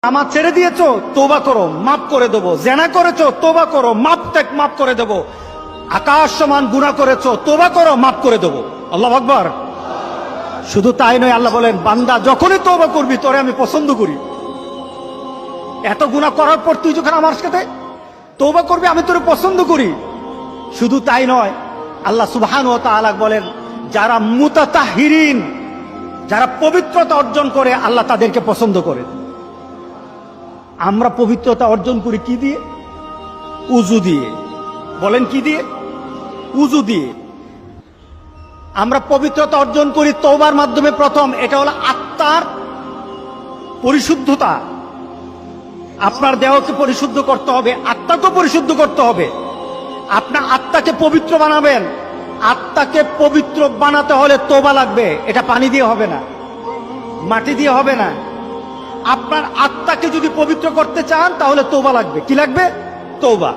নামাজ ছেড়ে দিয়েছো, তওবা করো, মাফ করে দেবো। জেনা করেছো, তওবা করো, মাফ করে দেবো। আকাশ সমান গুনাহ করেছো, তওবা করো, মাফ করে দেবো। আল্লাহু আকবার। শুধু তাই নয়, আল্লাহ বলেন, বান্দা যখনই তওবা করবি তোরে আমি পছন্দ করি। এত গুনাহ করার পর তুই যখন আমার সাথে তওবা করবি, আমি তোরে পছন্দ করি। শুধু তাই নয়, আল্লাহ সুবহানাহু ওয়া তাআলা বলেন, যারা মুতাতাহহিরিন, যারা পবিত্রতা অর্জন করে, আল্লাহ তাদেরকে পছন্দ করে। আমরা পবিত্রতা অর্জন করি কি দিয়ে? উযু দিয়ে। বলেন কি দিয়ে? উযু দিয়ে। আমরা পবিত্রতা অর্জন করি তওবার মাধ্যমে। প্রথম, এটা হলো আত্মার পরিশুদ্ধতা। আপনার দেহকে পরিশুদ্ধ করতে হবে, আত্মাকে পরিশুদ্ধ করতে হবে। আপনার আত্মাকে পবিত্র বানাবেন। আত্মাকে পবিত্র বানাতে হলে তওবা লাগবে। এটা পানি দিয়ে হবে না, মাটি দিয়ে হবে না। আপনার আত্মাকে যদি পবিত্র করতে চান তাহলে তওবা লাগবে। কি লাগবে? তওবা।